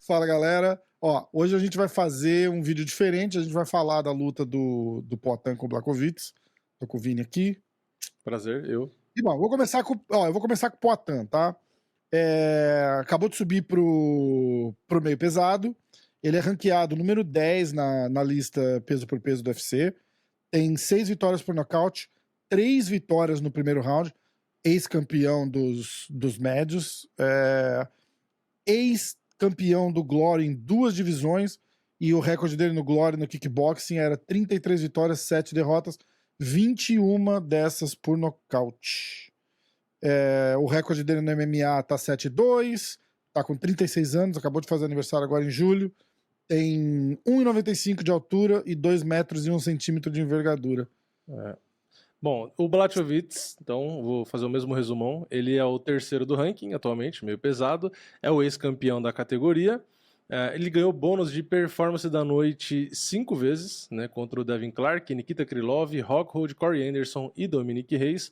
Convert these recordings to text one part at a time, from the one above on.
Fala, galera. Ó, hoje a gente vai fazer um vídeo diferente. A gente vai falar da luta do Poatan com o Blachowicz. Tô com o Vini aqui. Prazer, eu. E bom, eu vou começar com o Poatan, tá? Acabou de subir pro meio pesado. Ele é ranqueado número 10 na lista peso por peso do UFC. Tem 6 vitórias por nocaute, 3 vitórias no primeiro round. Ex-campeão dos médios. Ex-campeão do Glory em 2 divisões, e o recorde dele no Glory no kickboxing era 33 vitórias, 7 derrotas, 21 dessas por nocaute. O recorde dele no MMA tá 7-2, tá com 36 anos, acabou de fazer aniversário agora em julho, tem 1,95 de altura e 2 metros e 1 centímetro de envergadura. Bom, o Blachowicz, então vou fazer o mesmo resumão, ele é o terceiro do ranking atualmente, meio pesado, é o ex-campeão da categoria, ele ganhou bônus de performance da noite 5 vezes, né, contra o Devin Clark, Nikita Krylov, Rockhold, Corey Anderson e Dominic Reyes,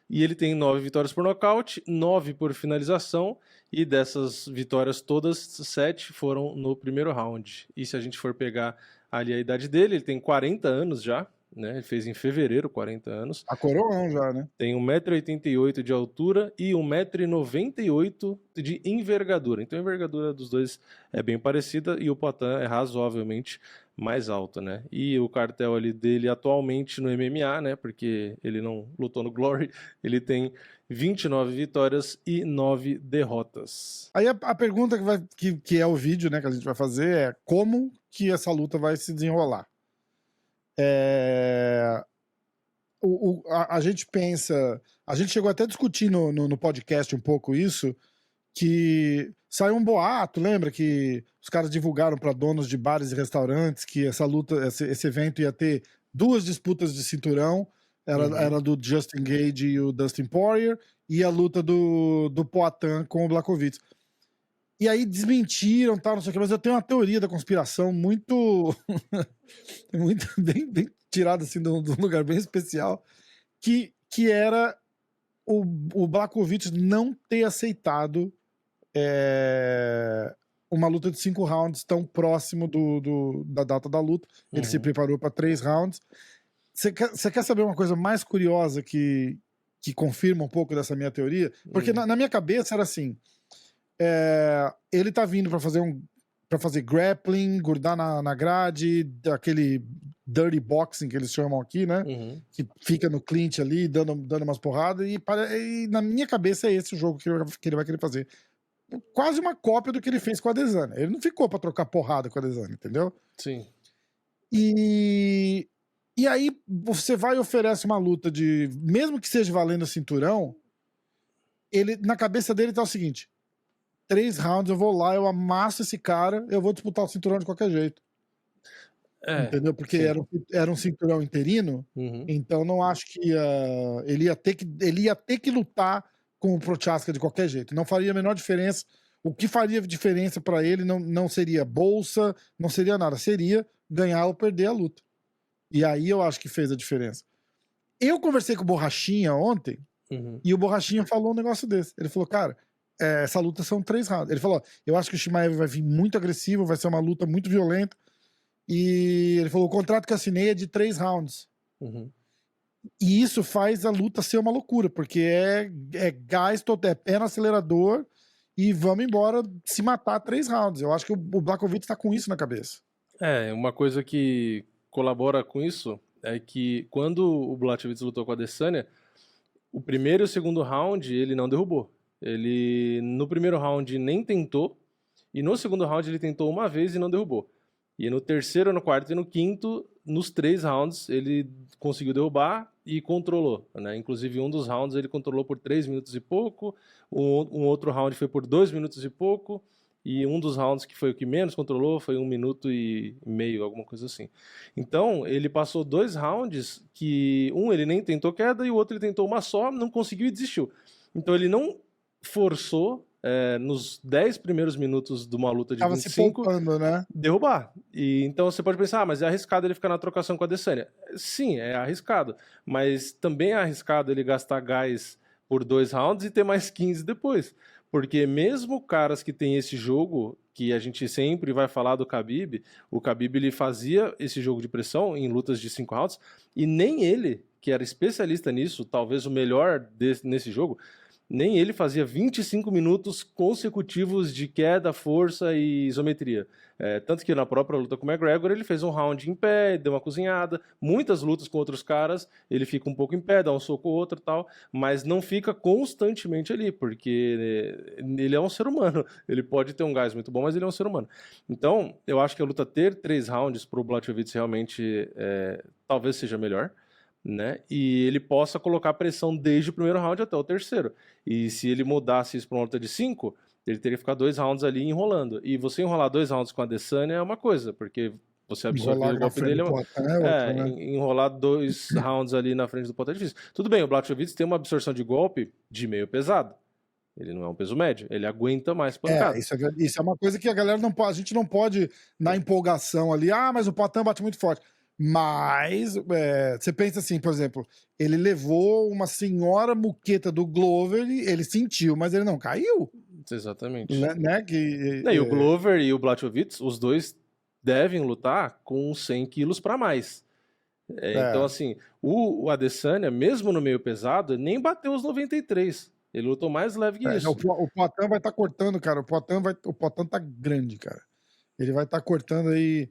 e ele tem 9 vitórias por nocaute, 9 por finalização, e dessas vitórias todas, 7 foram no primeiro round. E se a gente for pegar ali a idade dele, ele tem 40 anos já, né? Ele fez em fevereiro 40 anos. A coroão já, né? Tem 1,88 m de altura e 1,98 m de envergadura. Então a envergadura dos dois é bem parecida e o Poatan é razoavelmente mais alto, né? E o cartel ali dele atualmente no MMA, né? Porque ele não lutou no Glory, ele tem 29 vitórias e 9 derrotas. Aí a pergunta que é o vídeo, né, que a gente vai fazer é como que essa luta vai se desenrolar. A gente pensa, a gente chegou até a discutir no podcast um pouco isso, que saiu um boato, lembra que os caras divulgaram para donos de bares e restaurantes que essa luta, esse evento ia ter 2 disputas de cinturão, era do Justin Gage e o Dustin Poirier, e a luta do Poatan com o Blachowicz. E aí desmentiram, tal, não sei o que, mas eu tenho uma teoria da conspiração muito bem tirada assim de um lugar bem especial, que era o Blachowicz não ter aceitado uma luta de 5 rounds tão próximo da data da luta. Ele se preparou para 3 rounds. Você quer saber uma coisa mais curiosa que confirma um pouco dessa minha teoria? Porque na minha cabeça era assim, ele tá vindo para fazer grappling, grudar na grade, aquele dirty boxing que eles chamam aqui, né? Que fica no clinch ali, dando umas porradas, e na minha cabeça é esse o jogo que ele vai querer fazer. Quase uma cópia do que ele fez com a Adesanya. Ele não ficou pra trocar porrada com a Adesanya, entendeu? Sim. E aí você vai e oferece uma luta de, mesmo que seja valendo cinturão, ele, na cabeça dele tá o seguinte: 3 rounds, eu vou lá, eu amasso esse cara, eu vou disputar o cinturão de qualquer jeito. Entendeu? Porque era um cinturão interino, então não acho que ele ia ter que lutar com o Prochazka de qualquer jeito. Não faria a menor diferença. O que faria diferença para ele não seria bolsa, não seria nada. Seria ganhar ou perder a luta. E aí eu acho que fez a diferença. Eu conversei com o Borrachinha ontem, e o Borrachinha falou um negócio desse. Ele falou, cara, essa luta são 3 rounds. Ele falou, eu acho que o Chimaev vai vir muito agressivo, vai ser uma luta muito violenta. E ele falou, o contrato que eu assinei é de 3 rounds. E isso faz a luta ser uma loucura, porque é gás, é pé no acelerador e vamos embora se matar 3 rounds. Eu acho que o Blachowicz tá com isso na cabeça. Uma coisa que colabora com isso é que quando o Blachowicz lutou com a Adesanya, o primeiro e o segundo round ele não derrubou. Ele no primeiro round nem tentou, e no segundo round ele tentou uma vez e não derrubou. E no terceiro, no quarto e no quinto, nos 3 rounds, ele conseguiu derrubar e controlou, né? Inclusive, um dos rounds ele controlou por 3 minutos e pouco, um outro round foi por 2 minutos e pouco, e um dos rounds que foi o que menos controlou foi 1 minuto e meio, alguma coisa assim. Então, ele passou 2 rounds que ele nem tentou queda e o outro ele tentou uma só, não conseguiu e desistiu. Então, ele não forçou nos 10 primeiros minutos de uma luta de Tava 25, se poupando, né? derrubar. E então você pode pensar, mas é arriscado ele ficar na trocação com a Adesanya. Sim, é arriscado, mas também é arriscado ele gastar gás por 2 rounds e ter mais 15 depois. Porque mesmo caras que têm esse jogo que a gente sempre vai falar do Khabib, o Khabib ele fazia esse jogo de pressão em lutas de 5 rounds, e nem ele, que era especialista nisso, talvez o melhor nesse jogo, nem ele fazia 25 minutos consecutivos de queda, força e isometria. Tanto que na própria luta com o McGregor, ele fez um round em pé, deu uma cozinhada. Muitas lutas com outros caras, ele fica um pouco em pé, dá um soco ou outro e tal, mas não fica constantemente ali, porque ele é um ser humano. Ele pode ter um gás muito bom, mas ele é um ser humano. Então, eu acho que a luta ter 3 rounds para o Blachowicz realmente talvez seja melhor, né? E ele possa colocar pressão desde o primeiro round até o terceiro. E se ele mudasse isso para uma luta de 5, ele teria que ficar 2 rounds ali enrolando. E você enrolar 2 rounds com a Adesanya é uma coisa, porque você absorver o golpe dele enrolar 2 rounds ali na frente do Poatan é difícil. Tudo bem, o Blachowicz tem uma absorção de golpe de meio pesado. Ele não é um peso médio, ele aguenta mais pancada. Isso é uma coisa que a galera não pode, a gente não pode, na empolgação ali, mas o Poatan bate muito forte. Mas você pensa assim, por exemplo, ele levou uma senhora muqueta do Glover, ele sentiu, mas ele não caiu. Exatamente. Né? E o Glover e o Blachowicz, os dois devem lutar com 100 quilos para mais. Então, assim, o Adesanya, mesmo no meio pesado, nem bateu os 93. Ele lutou mais leve que isso. O Poatan vai estar cortando, cara. O Poatan tá grande, cara. Ele vai estar cortando aí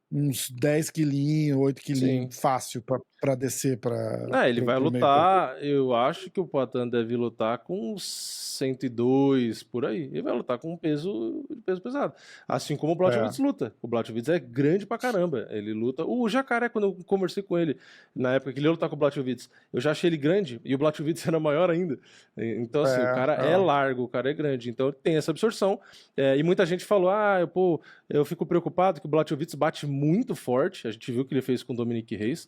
uns 10 quilinhos, 8 quilinhos, fácil pra descer pra... ele vai lutar, eu acho que o Poatan deve lutar com uns 102, por aí. Ele vai lutar com um peso pesado. Assim como o Blachowicz luta. O Blachowicz é grande pra caramba. Ele luta... O Jacaré, quando eu conversei com ele, na época que ele ia lutar com o Blachowicz, eu já achei ele grande, e o Blachowicz era maior ainda. Então, assim, o cara é largo, o cara é grande. Então, tem essa absorção. E muita gente falou, eu fico preocupado que o Blachowicz bate muito forte. A gente viu o que ele fez com o Dominic Reis.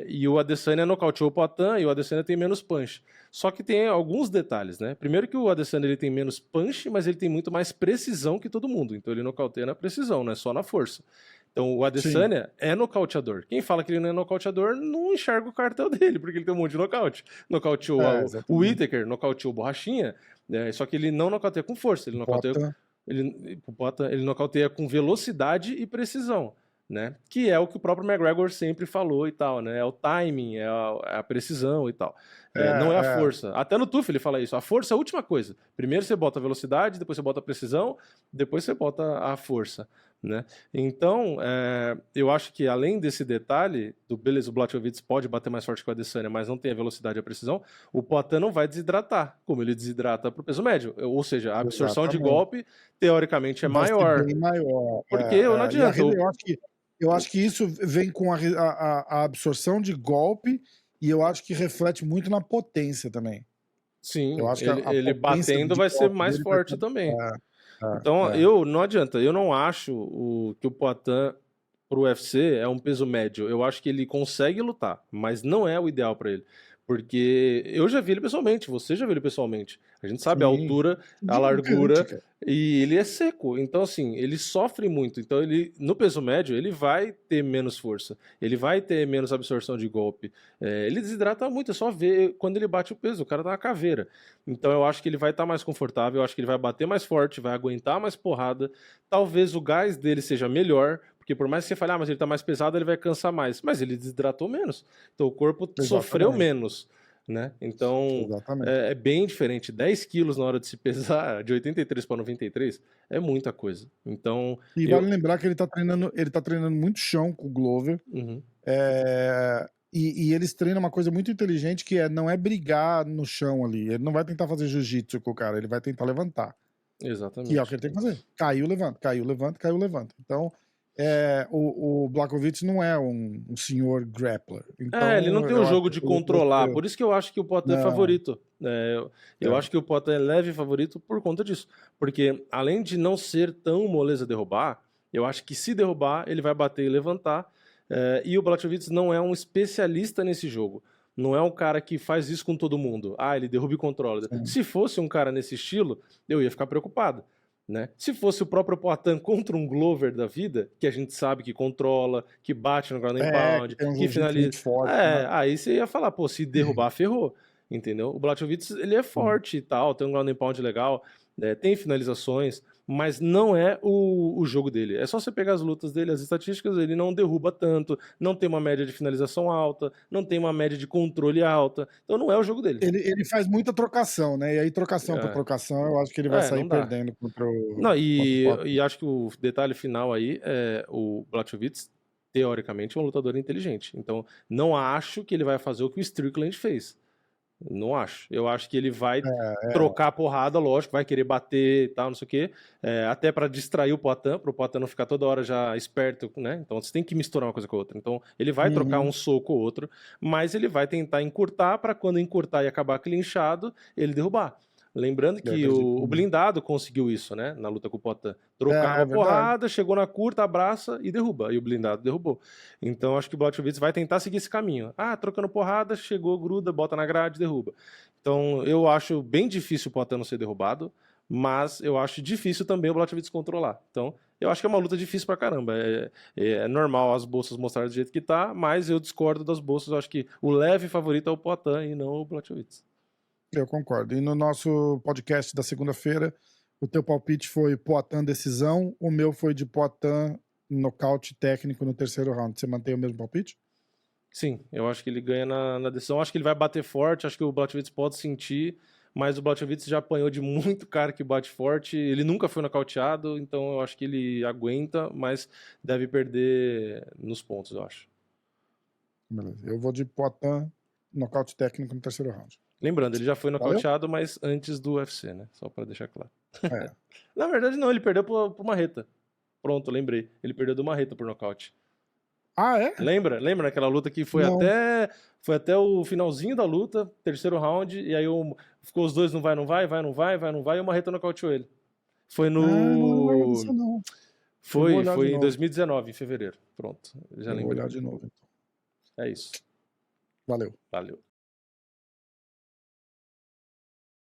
E o Adesanya nocauteou o Poatan e o Adesanya tem menos punch. Só que tem alguns detalhes, né? Primeiro que o Adesanya ele tem menos punch, mas ele tem muito mais precisão que todo mundo. Então ele nocauteia na precisão, não é só na força. Então o Adesanya é nocauteador. Quem fala que ele não é nocauteador não enxerga o cartel dele, porque ele tem um monte de nocaute. Nocauteou o Whittaker, nocauteou o Borrachinha, só que ele não nocauteia com força, ele nocauteia, ele nocauteia com velocidade e precisão. Né? Que é o que o próprio McGregor sempre falou e tal, né? É o timing, é a precisão e tal. Não é a força. Até no TUF ele fala isso. A força é a última coisa. Primeiro você bota a velocidade, depois você bota a precisão, depois você bota a força. Né? Então, eu acho que além desse detalhe, beleza, o Blachowicz pode bater mais forte que o Adesanya, mas não tem a velocidade e a precisão, o Poatan não vai desidratar, como ele desidrata para o peso médio. Ou seja, a absorção de golpe, teoricamente, é maior. Bem maior. Porque não adianta. Eu acho que isso vem com a absorção de golpe e eu acho que reflete muito na potência também. Sim, eu acho que ele batendo vai ser mais forte também. Então, não adianta. Eu não acho que o Poatan pro UFC é um peso médio. Eu acho que ele consegue lutar, mas não é o ideal para ele. Porque eu já vi ele pessoalmente, você já viu ele pessoalmente. A gente sabe a altura, a largura, e ele é seco. Então, assim, ele sofre muito. Então, no peso médio, ele vai ter menos força. Ele vai ter menos absorção de golpe. Ele desidrata muito, é só ver quando ele bate o peso. O cara tá uma caveira. Então, eu acho que ele vai estar mais confortável, eu acho que ele vai bater mais forte, vai aguentar mais porrada. Talvez o gás dele seja melhor, porque por mais que você fale, mas ele tá mais pesado, ele vai cansar mais. Mas ele desidratou menos. Então o corpo sofreu menos, né? Então é bem diferente. 10 quilos na hora de se pesar, de 83 para 93, é muita coisa. Então, vale lembrar que ele tá treinando muito chão com o Glover. Uhum. E eles treinam uma coisa muito inteligente que não é brigar no chão ali. Ele não vai tentar fazer jiu-jitsu com o cara, ele vai tentar levantar. Exatamente. Que é o que ele tem que fazer. Caiu, levanta, caiu, levanta, caiu, levanta. Então, o Blachowicz não é um senhor grappler. Então, ele não tem um jogo de controlar. Por isso que eu acho que o Poatan é favorito. Eu acho que o Poatan é leve favorito por conta disso. Porque, além de não ser tão moleza derrubar, eu acho que se derrubar, ele vai bater e levantar. E o Blachowicz não é um especialista nesse jogo. Não é um cara que faz isso com todo mundo. Ele derruba e controla. Sim. Se fosse um cara nesse estilo, eu ia ficar preocupado. Né? Se fosse o próprio Poatan contra um Glover da vida, que a gente sabe que controla, que bate no ground and pound, que finaliza, forte, né? Aí você ia falar, se derrubar, ferrou, entendeu? O Blachowicz, ele é forte e tal, tem um ground and pound legal, tem finalizações, mas não é o jogo dele. É só você pegar as lutas dele, as estatísticas, ele não derruba tanto, não tem uma média de finalização alta, não tem uma média de controle alta, então não é o jogo dele. Ele faz muita trocação, né? E aí, trocação por É, trocação, eu acho que ele vai sair não dá. perdendo contra Não, o Poatan. e acho que o detalhe final aí é o Blachowicz, teoricamente, é um lutador inteligente. Então, não acho que ele vai fazer o que o Strickland fez. Não acho. Eu acho que ele vai trocar a porrada, lógico, vai querer bater e tal, não sei o quê, até para distrair o Poatan, para o Poatan não ficar toda hora já esperto, né? Então você tem que misturar uma coisa com a outra. Então ele vai trocar um soco ou outro, mas ele vai tentar encurtar para quando encurtar e acabar aquele inchado, ele derrubar. Lembrando que o blindado conseguiu isso, né? Na luta com o Poatan. Trocava a porrada, chegou na curta, abraça e derruba. E o blindado derrubou. Então acho que o Blachowicz vai tentar seguir esse caminho. Trocando porrada, chegou, gruda, bota na grade, derruba. Então eu acho bem difícil o Poatan não ser derrubado, mas eu acho difícil também o Blachowicz controlar. Então eu acho que é uma luta difícil pra caramba. É normal as bolsas mostrarem do jeito que tá, mas eu discordo das bolsas. Eu acho que o leve favorito é o Poatan e não o Blachowicz. Eu concordo. E no nosso podcast da segunda-feira, o teu palpite foi Poatan decisão, o meu foi de Poatan nocaute técnico no terceiro round. Você mantém o mesmo palpite? Sim, eu acho que ele ganha na decisão. Acho que ele vai bater forte, acho que o Blachowicz pode sentir, mas o Blachowicz já apanhou de muito cara que bate forte. Ele nunca foi nocauteado, então eu acho que ele aguenta, mas deve perder nos pontos, eu acho. Beleza. Eu vou de Poatan nocaute técnico no terceiro round. Lembrando, ele já foi nocauteado, mas antes do UFC, né? Só pra deixar claro. É. Na verdade, não, ele perdeu pro Marreta. Pronto, lembrei. Ele perdeu do Marreta por nocaute. É? Lembra naquela luta que foi até o finalzinho da luta, terceiro round, e aí ficou os dois não vai, e o Marreta nocauteou ele. Foi no... não lembro disso, não. Foi em 2019, em fevereiro. Pronto, já lembrei. Vou olhar de novo, então. É isso. Valeu. Valeu.